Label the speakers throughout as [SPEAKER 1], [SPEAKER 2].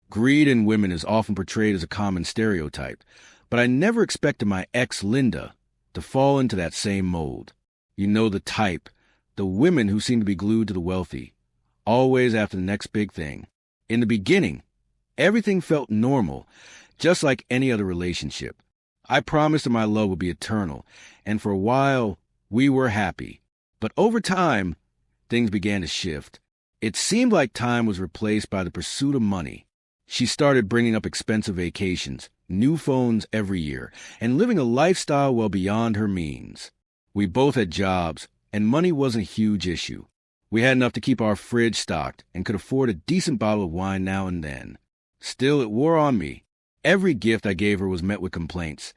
[SPEAKER 1] Greed in women is often portrayed as a common stereotype, but I never expected my ex, Linda, to fall into that same mold. You know the type, the women who seem to be glued to the wealthy, always after the next big thing. In the beginning, everything felt normal, just like any other relationship. I promised her my love would be eternal, and for a while, we were happy. But over time, things began to shift. It seemed like time was replaced by the pursuit of money. She started bringing up expensive vacations, new phones every year, and living a lifestyle well beyond her means. We both had jobs, and money wasn't a huge issue. We had enough to keep our fridge stocked and could afford a decent bottle of wine now and then. Still, it wore on me. Every gift I gave her was met with complaints.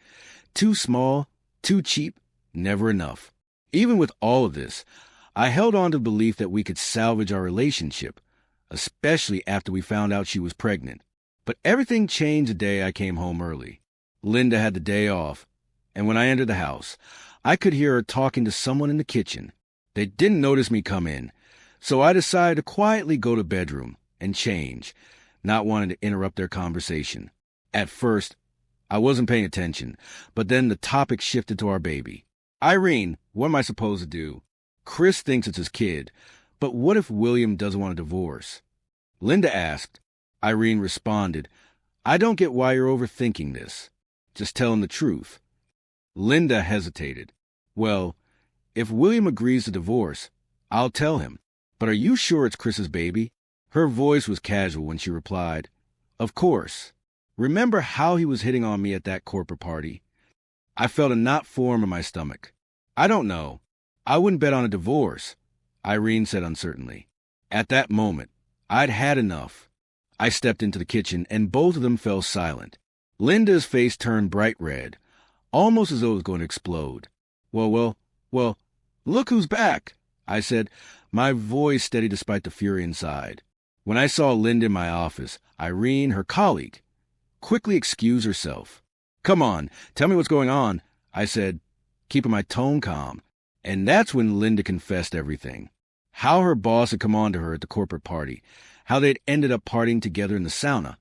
[SPEAKER 1] Too small, too cheap, never enough. Even with all of this, I held on to the belief that we could salvage our relationship, especially after we found out she was pregnant. But everything changed the day I came home early. Linda had the day off, and when I entered the house, I could hear her talking to someone in the kitchen. They didn't notice me come in, so I decided to quietly go to the bedroom and change, not wanting to interrupt their conversation. At first, I wasn't paying attention, but then the topic shifted to our baby. Irene, what am I supposed to do? Chris thinks it's his kid, but what if William doesn't want a divorce? Linda asked. Irene responded, I don't get why you're overthinking this. Just tell him the truth. Linda hesitated. Well, if William agrees to divorce, I'll tell him. But are you sure it's Chris's baby? Her voice was casual when she replied, Of course. Remember how he was hitting on me at that corporate party? I felt a knot form in my stomach. I don't know. I wouldn't bet on a divorce, Irene said uncertainly. At that moment, I'd had enough. I stepped into the kitchen, and both of them fell silent. Linda's face turned bright red, almost as though it was going to explode. Well, look who's back, I said, my voice steady despite the fury inside. When I saw Linda in my office, Irene, her colleague, quickly excused herself. Come on, tell me what's going on, I said, keeping my tone calm. And that's when Linda confessed everything. How her boss had come on to her at the corporate party, how they'd ended up partying together in the sauna,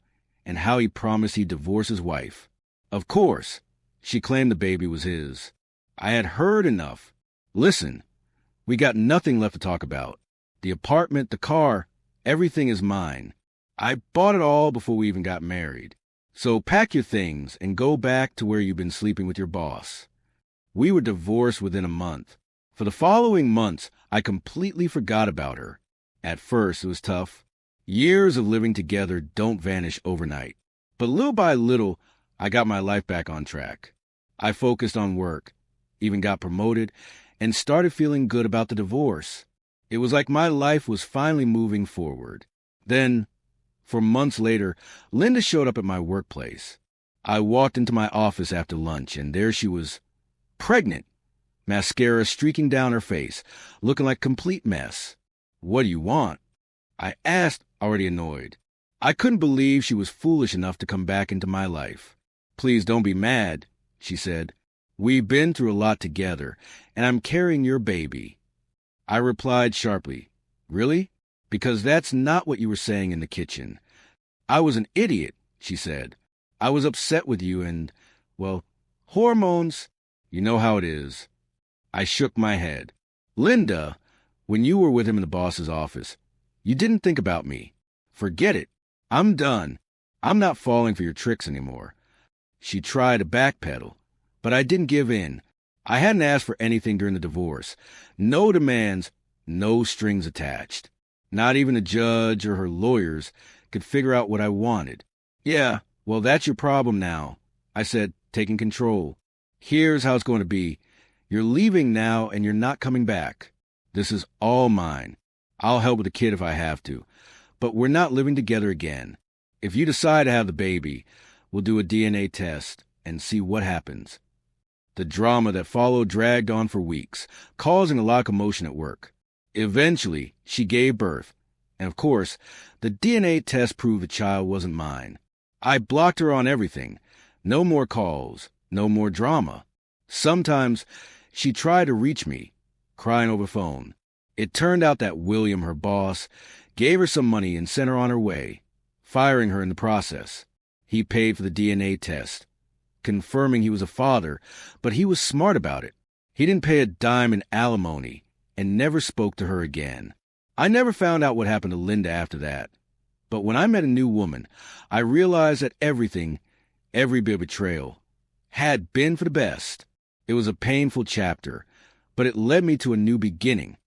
[SPEAKER 1] and how he promised he'd divorce his wife. Of course, she claimed the baby was his. I had heard enough. Listen, we got nothing left to talk about. The apartment, the car, everything is mine. I bought it all before we even got married. So pack your things and go back to where you've been sleeping with your boss. We were divorced within a month. For the following months, I completely forgot about her. At first, it was tough. Years of living together don't vanish overnight. But little by little, I got my life back on track. I focused on work, even got promoted, and started feeling good about the divorce. It was like my life was finally moving forward. Then, for months later, Linda showed up at my workplace. I walked into my office after lunch, and there she was, pregnant, mascara streaking down her face, looking like a complete mess. What do you want? I asked, already annoyed. I couldn't believe she was foolish enough to come back into my life. Please don't be mad, she said. We've been through a lot together, and I'm carrying your baby. I replied sharply, Really? Because that's not what you were saying in the kitchen. I was an idiot, she said. I was upset with you and, well, hormones, you know how it is. I shook my head. Linda, when you were with him in the boss's office, you didn't think about me. Forget it. I'm done. I'm not falling for your tricks anymore. She tried to backpedal, but I didn't give in. I hadn't asked for anything during the divorce. No demands, no strings attached. Not even a judge or her lawyers could figure out what I wanted. Yeah, well, that's your problem now, I said, taking control. Here's how it's going to be. You're leaving now and you're not coming back. This is all mine. I'll help with the kid if I have to. But we're not living together again. If you decide to have the baby, we'll do a DNA test and see what happens. The drama that followed dragged on for weeks, causing a lot of commotion at work. Eventually, she gave birth, and of course, the DNA test proved the child wasn't mine. I blocked her on everything. No more calls, no more drama. Sometimes she tried to reach me, crying over the phone. It turned out that William, her boss, gave her some money and sent her on her way. firing her in the process. He paid for the DNA test, confirming he was a father, but he was smart about it. He didn't pay a dime in alimony and never spoke to her again. I never found out what happened to Linda after that. But when I met a new woman, I realized that everything, every bit of betrayal, had been for the best. It was a painful chapter, but it led me to a new beginning.